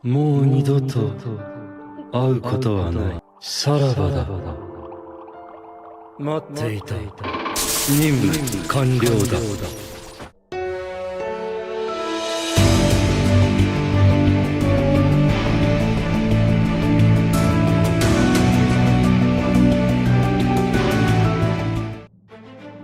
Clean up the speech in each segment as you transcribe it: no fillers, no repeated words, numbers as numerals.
もう二度と会うことはない。さらばだ。待っていた。任務完了だ。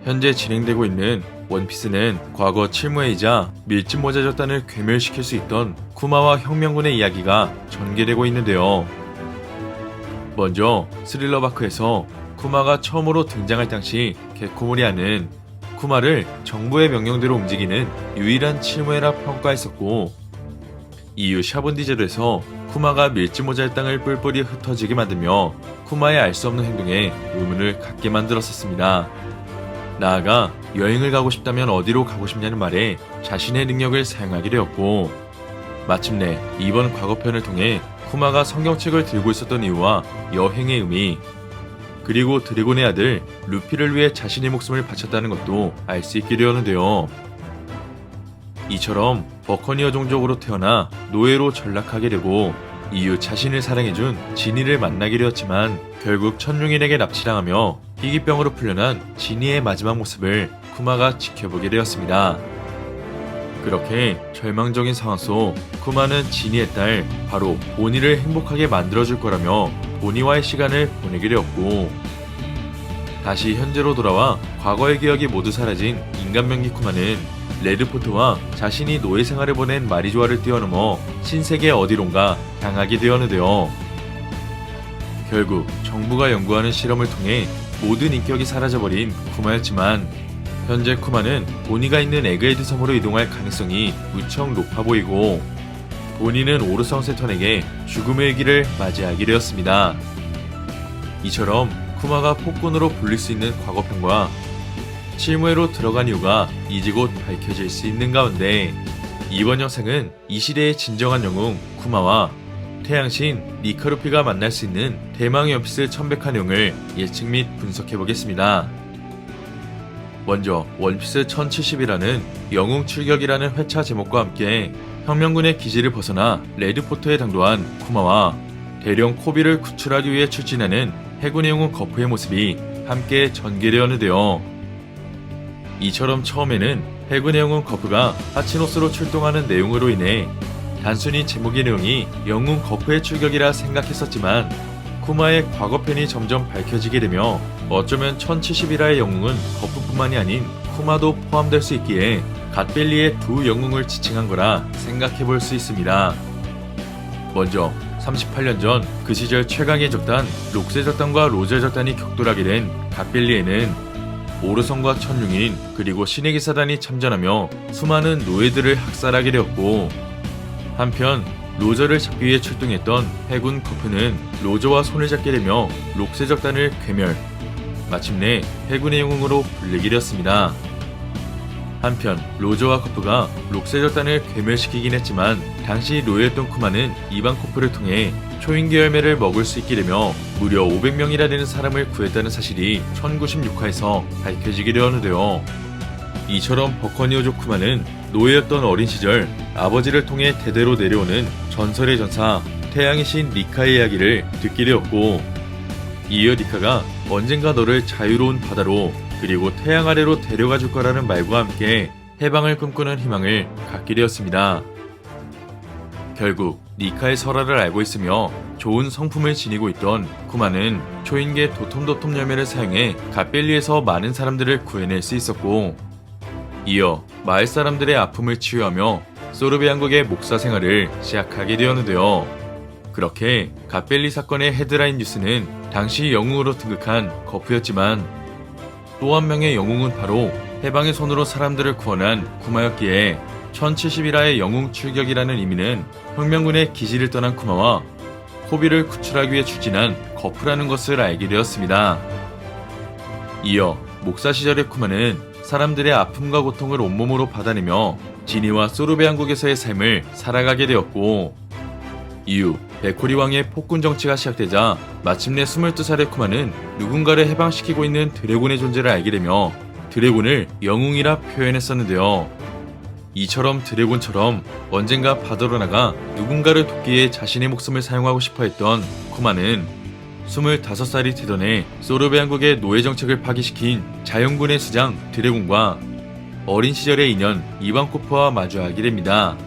현재 진행되고 있는 원피스는 과거 칠무회이자 밀짚모자 적단을 괴멸시킬 수 있던 쿠마와 혁명군의 이야기가 전개되고 있는데요. 먼저 스릴러바크에서 쿠마가 처음으로 등장할 당시 게코모리아는 쿠마를 정부의 명령대로 움직이는 유일한 칠무회라 평가했었고, 이후 샤본디제로에서 쿠마가 밀짚모자의 땅을 뿔뿔이 흩어지게 만들며 쿠마의 알 수 없는 행동에 의문을 갖게 만들었었습니다. 나아가 여행을 가고 싶다면 어디로 가고 싶냐는 말에 자신의 능력을 사용하게 되었고, 마침내 이번 과거편을 통해 쿠마가 성경책을 들고 있었던 이유와 여행의 의미, 그리고 드래곤의 아들 루피를 위해 자신의 목숨을 바쳤다는 것도 알 수 있게 되었는데요. 이처럼 버커니어 종족으로 태어나 노예로 전락하게 되고, 이후 자신을 사랑해준 지니를 만나게 되었지만 결국 천룡인에게 납치당하며 희귀병으로 풀려난 지니의 마지막 모습을 쿠마가 지켜보게 되었습니다. 그렇게 절망적인 상황 속 쿠마는 지니의 딸 바로 보니를 행복하게 만들어줄 거라며 보니와의 시간을 보내게 되었고, 다시 현재로 돌아와 과거의 기억이 모두 사라진 인간병기 쿠마는 레드포트와 자신이 노예 생활을 보낸 마리조아를 뛰어넘어 신세계 어디론가 향하게 되었는데요. 결국 정부가 연구하는 실험을 통해 모든 인격이 사라져버린 쿠마였지만, 현재 쿠마는 보니가 있는 에그헤드 섬으로 이동할 가능성이 무척 높아 보이고, 보니는 오르성 세턴에게 죽음의 길을 맞이하게 되었습니다. 이처럼 쿠마가 폭군으로 불릴 수 있는 과거편과 칠무회로 들어간 이유가 이제 곧 밝혀질 수 있는 가운데, 이번 영상은 이 시대의 진정한 영웅 쿠마와 태양신 리카루피가 만날 수 있는 대망의 원피스 1100화 내용을 예측 및 분석해보겠습니다. 먼저 원피스 1070이라는 영웅 출격이라는 회차 제목과 함께 혁명군의 기지를 벗어나 레드포트에 당도한 쿠마와 대령 코비를 구출하기 위해 출진하는 해군의 영웅 거프의 모습이 함께 전개되었는데요. 이처럼 처음에는 해군의 영웅 거프가 하치노스로 출동하는 내용으로 인해 단순히 제목의 내용이 영웅 거프의 출격이라 생각했었지만, 쿠마의 과거편이 점점 밝혀지게 되며 어쩌면 1070이라의 영웅은 거프뿐만이 아닌 쿠마도 포함될 수 있기에 갓벨리의 두 영웅을 지칭한 거라 생각해볼 수 있습니다. 먼저 38년 전 그 시절 최강의 적단 록세 적단과 로제 적단이 격돌하게 된 갓벨리에는 오르성과 천룡인 그리고 신의 기사단이 참전하며 수많은 노예들을 학살하게 되었고, 한편 로저를 잡기 위해 출동했던 해군 거프는 로저와 손을 잡게 되며 록세 적단을 괴멸, 마침내 해군의 영웅으로 불리게 되었습니다. 한편 로저와 거프가 록세 적단을 괴멸시키긴 했지만 당시 노예였던 쿠마는 이방코프를 통해 초인계 열매를 먹을 수 있게 되며 무려 500명이나 되는 사람을 구했다는 사실이 1096화에서 밝혀지게 되었는데요. 이처럼 버커니어족 쿠마는 노예였던 어린 시절 아버지를 통해 대대로 내려오는 전설의 전사 태양의 신 리카의 이야기를 듣게 되었고, 이어 리카가 언젠가 너를 자유로운 바다로 그리고 태양 아래로 데려가 줄 거라는 말과 함께 해방을 꿈꾸는 희망을 갖게 되었습니다. 결국 리카의 설화를 알고 있으며 좋은 성품을 지니고 있던 쿠마는 초인계 도톰도톰 열매를 사용해 갓벨리에서 많은 사람들을 구해낼 수 있었고, 이어 마을 사람들의 아픔을 치유하며 소르베 왕국의 목사 생활을 시작하게 되었는데요. 그렇게 갓벨리 사건의 헤드라인 뉴스는 당시 영웅으로 등극한 거프였지만, 또 한 명의 영웅은 바로 해방의 손으로 사람들을 구원한 쿠마였기에 1070이라의 영웅 출격이라는 의미는 혁명군의 기지를 떠난 쿠마와 코비를 구출하기 위해 추진한 거프라는 것을 알게 되었습니다. 이어 목사 시절의 쿠마는 사람들의 아픔과 고통을 온몸으로 받아내며 지니와 소르베 왕국에서의 삶을 살아가게 되었고, 이후 베코리 왕의 폭군 정치가 시작되자 마침내 22살의 쿠마는 누군가를 해방시키고 있는 드래곤의 존재를 알게 되며 드래곤을 영웅이라 표현했었는데요. 이처럼 드래곤처럼 언젠가 바다로 나가 누군가를 돕기 위해 자신의 목숨을 사용하고 싶어 했던 쿠마는 25살이 되던 해 소르베 왕국의 노예 정책을 파기시킨 자연군의 수장 드래곤과 어린 시절의 인연 이반코프와 마주하게 됩니다.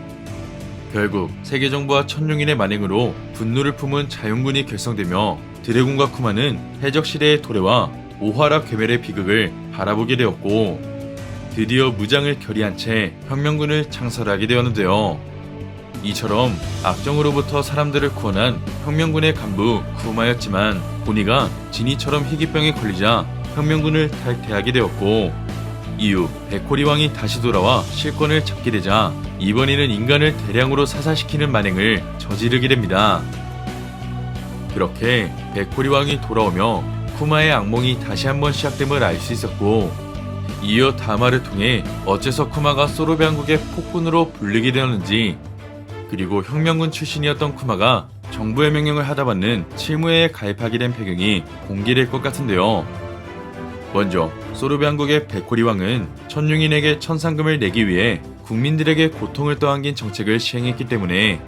결국 세계정부와 천룡인의 만행으로 분노를 품은 자연군이 결성되며 드래곤과 쿠마는 해적시대의 도래와 오하라 괴멸의 비극을 바라보게 되었고 드디어 무장을 결의한 채 혁명군을 창설하게 되었는데요. 이처럼 악정으로부터 사람들을 구원한 혁명군의 간부 쿠마였지만 보니가 지니처럼 희귀병에 걸리자 혁명군을 탈퇴하게 되었고 이후 백호리 왕이 다시 돌아와 실권을 잡게 되자 이번에는 인간을 대량으로 사살시키는 만행을 저지르게 됩니다. 그렇게 백호리 왕이 돌아오며 쿠마의 악몽이 다시 한번 시작됨을 알 수 있었고 이어 다마를 통해 어째서 쿠마가 소르베 왕국의 폭군으로 불리게 되었는지 그리고 혁명군 출신이었던 쿠마가 정부의 명령을 하다받는 칠무회에 가입하게 된 배경이 공개될 것 같은데요. 먼저 소르베 왕국의 백호리 왕은 천룡인에게 천상금을 내기 위해 국민들에게 고통을 떠안긴 정책을 시행했기 때문에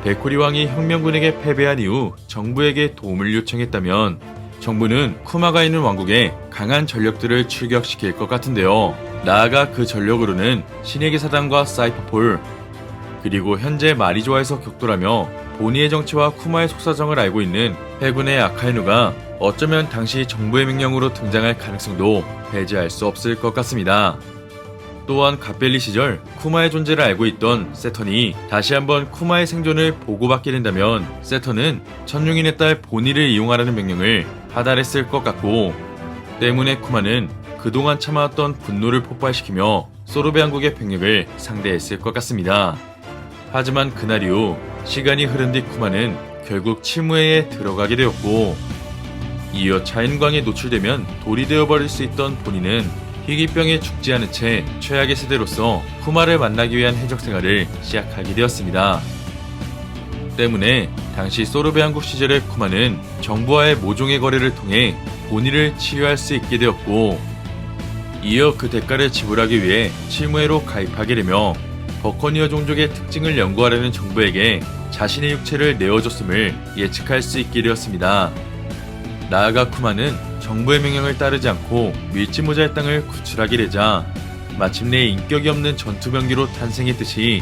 백호리 왕이 혁명군에게 패배한 이후 정부에게 도움을 요청했다면 정부는 쿠마가 있는 왕국에 강한 전력들을 출격시킬 것 같은데요. 나아가 그 전력으로는 신에게 사단과 사이퍼폴 그리고 현재 마리조아에서 격돌하며 보니의 정치와 쿠마의 속사정을 알고 있는 해군의 아카이누가 어쩌면 당시 정부의 명령으로 등장할 가능성도 배제할 수 없을 것 같습니다. 또한 갓벨리 시절 쿠마의 존재를 알고 있던 세턴이 다시 한번 쿠마의 생존을 보고받게 된다면 세턴은 천룡인의 딸 보니를 이용하라는 명령을 하달했을 것 같고 때문에 쿠마는 그동안 참아왔던 분노를 폭발시키며 소르베 왕국의 병력을 상대했을 것 같습니다. 하지만 그날 이후 시간이 흐른 뒤 쿠마는 결국 칠무회에 들어가게 되었고 이어 자연광에 노출되면 돌이 되어버릴 수 있던 본인은 희귀병에 죽지 않은 채 최악의 세대로서 쿠마를 만나기 위한 해적 생활을 시작하게 되었습니다. 때문에 당시 소르베 왕국 시절의 쿠마는 정부와의 모종의 거래를 통해 본인을 치유할 수 있게 되었고 이어 그 대가를 지불하기 위해 칠무회로 가입하게 되며 버커니어 종족의 특징을 연구하려는 정부에게 자신의 육체를 내어줬음을 예측할 수 있게 되었습니다. 나아가 쿠마는 정부의 명령을 따르지 않고 밀지모자의 땅을 구출하게 되자 마침내 인격이 없는 전투병기로 탄생했듯이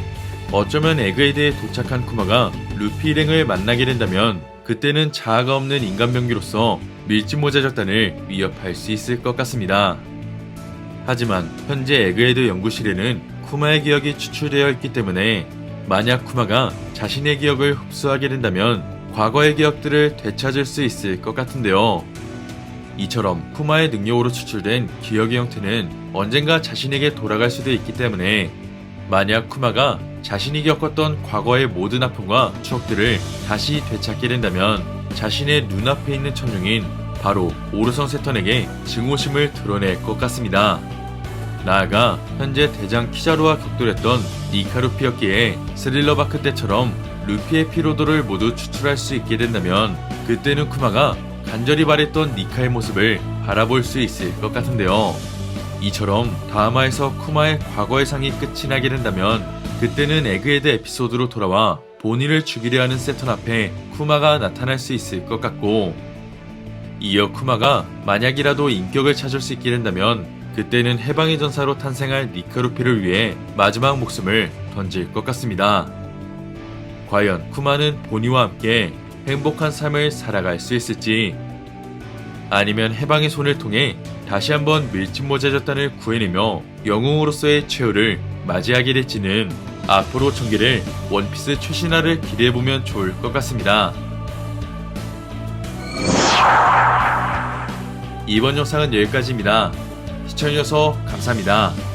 어쩌면 에그헤드에 도착한 쿠마가 루피 일행을 만나게 된다면 그때는 자아가 없는 인간병기로서 밀지모자 적단을 위협할 수 있을 것 같습니다. 하지만 현재 에그헤드 연구실에는 쿠마의 기억이 추출되어 있기 때문에 만약 쿠마가 자신의 기억을 흡수하게 된다면 과거의 기억들을 되찾을 수 있을 것 같은데요. 이처럼 쿠마의 능력으로 추출된 기억의 형태는 언젠가 자신에게 돌아갈 수도 있기 때문에 만약 쿠마가 자신이 겪었던 과거의 모든 아픔과 추억들을 다시 되찾게 된다면 자신의 눈앞에 있는 천룡인 바로 오르성 세턴에게 증오심을 드러낼 것 같습니다. 나아가 현재 대장 키자루와 격돌했던 니카루피였기에 스릴러바크 때처럼 루피의 피로도를 모두 추출할 수 있게 된다면 그때는 쿠마가 간절히 바랬던 니카의 모습을 바라볼 수 있을 것 같은데요. 이처럼 다하마에서 쿠마의 과거의 상이 끝이 나게 된다면 그때는 에그헤드 에피소드로 돌아와 본인을 죽이려 하는 세턴 앞에 쿠마가 나타날 수 있을 것 같고 이어 쿠마가 만약이라도 인격을 찾을 수 있게 된다면 그때는 해방의 전사로 탄생할 니카루피를 위해 마지막 목숨을 던질 것 같습니다. 과연 쿠마는 보니와 함께 행복한 삶을 살아갈 수 있을지 아니면 해방의 손을 통해 다시 한번 밀짚모자 적단을 구해내며 영웅으로서의 최후를 맞이하게 될지는 앞으로 전개될 원피스 최신화를 기대해보면 좋을 것 같습니다. 이번 영상은 여기까지입니다. 시청해주셔서 감사합니다.